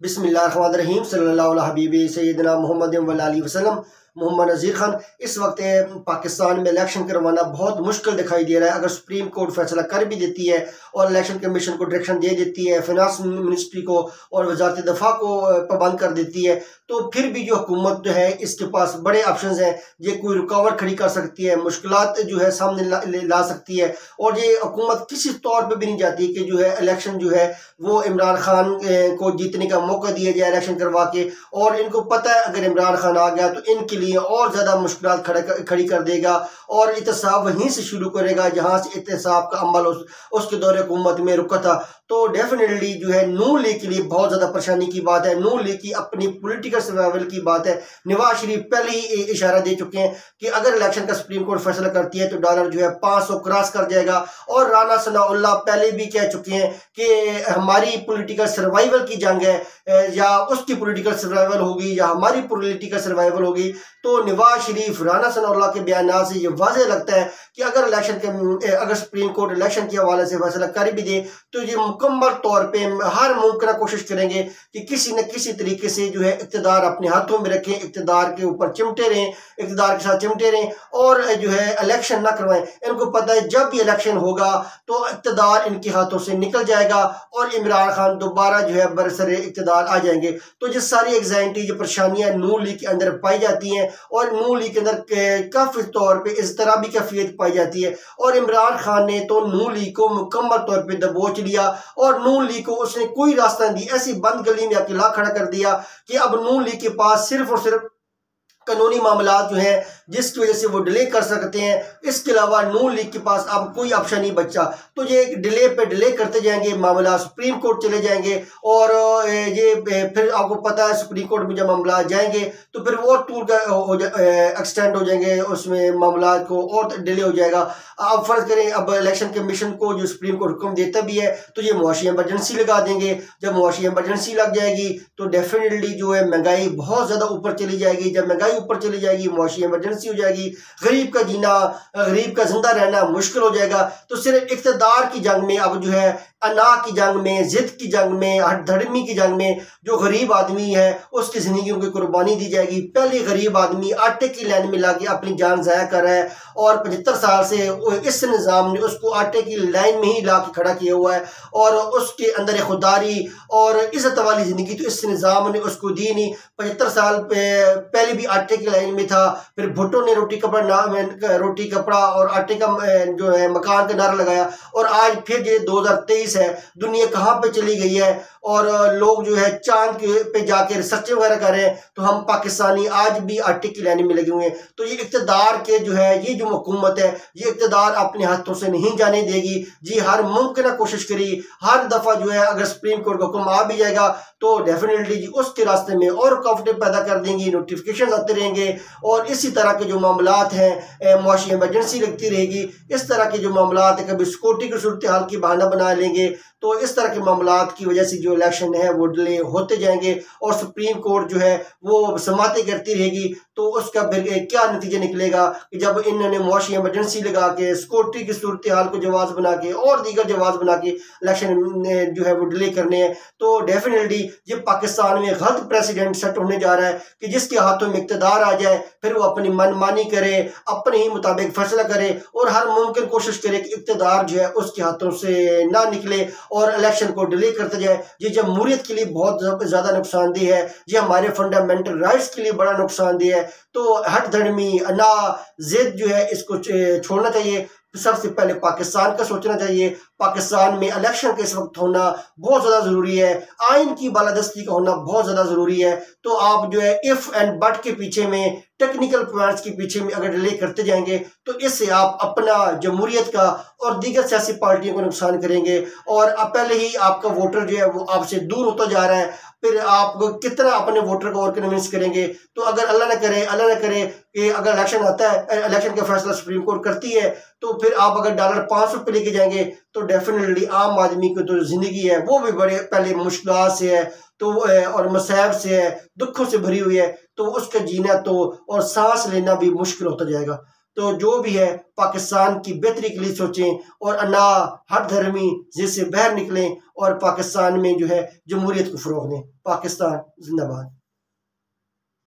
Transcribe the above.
बिस्मिल्लाहिर्रहमानिर्रहीम सल्लल्लाहु अलैहि हबीबी सैयदना मोहम्मद वल्लल्लाहु वसल्लम। मोहम्मद नज़ीर खान, इस वक्त पाकिस्तान में इलेक्शन करवाना बहुत मुश्किल दिखाई दे रहा है। अगर सुप्रीम कोर्ट फैसला कर भी देती है और इलेक्शन कमीशन को डायरेक्शन दे देती है, फिनांस मिनिस्ट्री को और वजारत दफा को पाबंद कर देती है, तो फिर भी जो हुकूमत जो है इसके पास बड़े ऑप्शन हैं। ये कोई रुकावट खड़ी कर सकती है, मुश्किलात जो है सामने ला सकती है। और ये हुकूमत किसी तौर पर भी नहीं चाहती कि जो है इलेक्शन जो है वो इमरान खान को जीतने का मौका दिया जाए इलेक्शन करवा के। और इनको पता है अगर इमरान खान आ गया तो इनके लिए और ज़्यादा मुश्किलात खड़ी कर देगा और एहतसाब वहीं से शुरू करेगा जहाँ से एहतसाब का अमल उसके दौरे हुकूमत में रुका था। तो डेफिनेटली जो है नून लीग के लिए बहुत ज़्यादा परेशानी की बात है। नून लीग की अपनी पॉलिटिकल सर्वाइवल की बात है। नवाज शरीफ पहले ही इशारा दे चुके हैं कि अगर इलेक्शन का सुप्रीम कोर्ट फैसला करती है तो डॉलर जो है 500 क्रॉस कर जाएगा। और राना सनाउल्लाह पहले भी कह चुके हैं कि हमारी पॉलिटिकल सर्वाइवल की जंग है, या उसकी पॉलिटिकल सर्वाइवल होगी या हमारी पॉलिटिकल सर्वाइवल होगी। तो नवाज शरीफ, राना सनाउल्लाह के बयान से ये वाज़ेह लगता है कि अगर सुप्रीम कोर्ट इलेक्शन के हवाले से फैसला कर भी दे तो ये मुकम्मल तौर पे हर मुमकिन कोशिश करेंगे कि किसी न किसी तरीके से जो है इक़्तिदार अपने हाथों में रखें, इक़्तिदार के ऊपर चिमटे रहें, इक़्तिदार के साथ चिमटे रहें और जो है इलेक्शन ना करवाएं। इनको पता है जब भी इलेक्शन होगा तो इक़्तिदार इनके हाथों से निकल जाएगा और इमरान खान दोबारा जो है बरसरे इक़्तिदार आ जाएंगे। तो ये सारी एग्जाइटी, जो परेशानियां नून लीग के अंदर पाई जाती हैं और नून लीग के अंदर काफी तौर पे इज़्तिराबी कैफियत पाई जाती है। और इमरान खान ने तो नून लीग को मुकम्मल तौर पे दबोच लिया और नून लीग को उसने कोई रास्ता नहीं दी, ऐसी बंद गली में अकेला खड़ा कर दिया कि अब नून लीग के पास सिर्फ और सिर्फ कानूनी मामला जो है जिसकी वजह से वो डिले कर सकते हैं। इसके अलावा नून लीग के पास अब कोई ऑप्शन नहीं बचा। तो ये डिले पे डिले करते जाएंगे, मामला सुप्रीम कोर्ट चले जाएंगे और ये फिर आपको पता है सुप्रीम कोर्ट में जब मामला जाएंगे तो फिर वो टूर का एक्सटेंड हो जाएंगे, उसमें मामला को और डिले हो जाएगा। अब फर्ज करें अब इलेक्शन कमीशन को जो सुप्रीम कोर्ट हुक्म देता भी है तो ये मुआशी एमरजेंसी लगा देंगे। जब मुआशी एमरजेंसी लग जाएगी तो डेफिनेटली जो है महंगाई बहुत ज़्यादा ऊपर चली जाएगी। जब महंगाई ऊपर चली जाएगी, मुआशी एमरजेंसी हो जाएगी, गरीब का जीना, गरीब का जिंदा रहना मुश्किल हो जाएगा। तो सिर्फ इक़्तिदार की जंग में अब जो है अना की जंग में, जिद की जंग में, हठधर्मी की जंग में जो गरीब आदमी है उसकी जिंदगी की कुर्बानी दी जाएगी। पहले गरीब आदमी आटे की लाइन में लाके अपनी जान ज़ाया कर रहा है और 75 साल से इस निज़ाम ने उसको आटे की लाइन में ही ला के खड़ा किया हुआ है और उसके अंदर खुदारी और इज्जत वाली ज़िंदगी तो इस निज़ाम ने उसको दी नहीं। 75 साल पहले भी आटे की लाइन में था, फिर भुट्टो ने रोटी कपड़ा और आटे का जो है मकान का नारा लगाया और आज फिर ये 2023 है, दुनिया कहाँ पे चली गई है और लोग जो है चांद पे जाके रिसर्च वगैरह कर रहे हैं। तो हम पाकिस्तानी आज भी आटे की लाइन में लगे हुए हैं। तो ये इक़्तिदार के जो है ये जो हुकूमत है ये इक़्तिदार अपने हाथों से नहीं जाने देगी। जी हर मुमकिन कोशिश करी, हर दफ़ा जो है अगर सुप्रीम कोर्ट का हुक्म आ भी जाएगा तो डेफिनेटली जी उसके रास्ते में और रुकावटें पैदा कर देंगी, नोटिफिकेशन आते रहेंगे और इसी तरह के जो मामलात हैं मुआशी एमरजेंसी लगती रहेगी। इस तरह के जो मामलात है कभी सिक्योरिटी की सूरत हाल की बहाना बना लेंगे। तो इस तरह के मामलात की वजह से जो इलेक्शन है वो डिले होते जाएंगे और सुप्रीम कोर्ट जो है वो समातें करती रहेगी। तो उसका फिर क्या नतीजा निकलेगा कि जब इन्होंने मुआशी एमरजेंसी लगा के, सिक्योरिटी की सूरत हाल को जवाब बना के और दीगर जवाब बना के इलेक्शन जो है वो डिले करने हैं। तो डेफिनेटली ये पाकिस्तान में गलत प्रेसिडेंट सेट होने जा रहा है कि जिसके हाथों में इक़्तिदार आ जाए फिर वो अपनी मनमानी करे, अपने ही मुताबिक फैसला करे और हर मुमकिन कोशिश करे कि इक़्तिदार जो है उसके हाथों से ना निकले और इलेक्शन को डिले करते जाए। ये जमहूरियत के लिए बहुत ज़्यादा नुकसानदेह है, ये हमारे फंडामेंटल राइट्स के लिए बड़ा नुकसानदेह है। तो हठधर्मी, अना, जिद जो है इसको छोड़ना चाहिए। सबसे पहले पाकिस्तान का सोचना चाहिए। पाकिस्तान में इलेक्शन का इस वक्त होना बहुत ज़्यादा ज़रूरी है, आइन की बालादस्ती का होना बहुत ज़्यादा ज़रूरी है। तो आप जो है इफ़ एंड बट के पीछे में, टेक्निकल पॉइंट्स के पीछे में अगर डिले करते जाएंगे तो इससे आप अपना जमहूरियत का और दीगर सियासी पार्टियों को नुकसान करेंगे और अब पहले ही आपका वोटर जो है वो आपसे दूर होता जा रहा है। फिर आप कितना अपने वोटर को और कन्विंस करेंगे। तो अगर अल्लाह न करे कि अगर इलेक्शन आता है, इलेक्शन का फैसला सुप्रीम कोर्ट करती है तो फिर आप अगर डॉलर 500 पे लेके जाएंगे तो डेफिनेटली आम आदमी की तो जिंदगी है वो भी बड़े पहले मुश्किलात से है तो और मसाइब से है, दुखों से भरी हुई है। तो उसका जीना तो और सांस लेना भी मुश्किल होता जाएगा। तो जो भी है पाकिस्तान की बेहतरी के लिए सोचें और अन्ना हर धर्मी जिससे बाहर निकलें और पाकिस्तान में जो है जमहूरियत को फ़रोग़ दें। पाकिस्तान जिंदाबाद।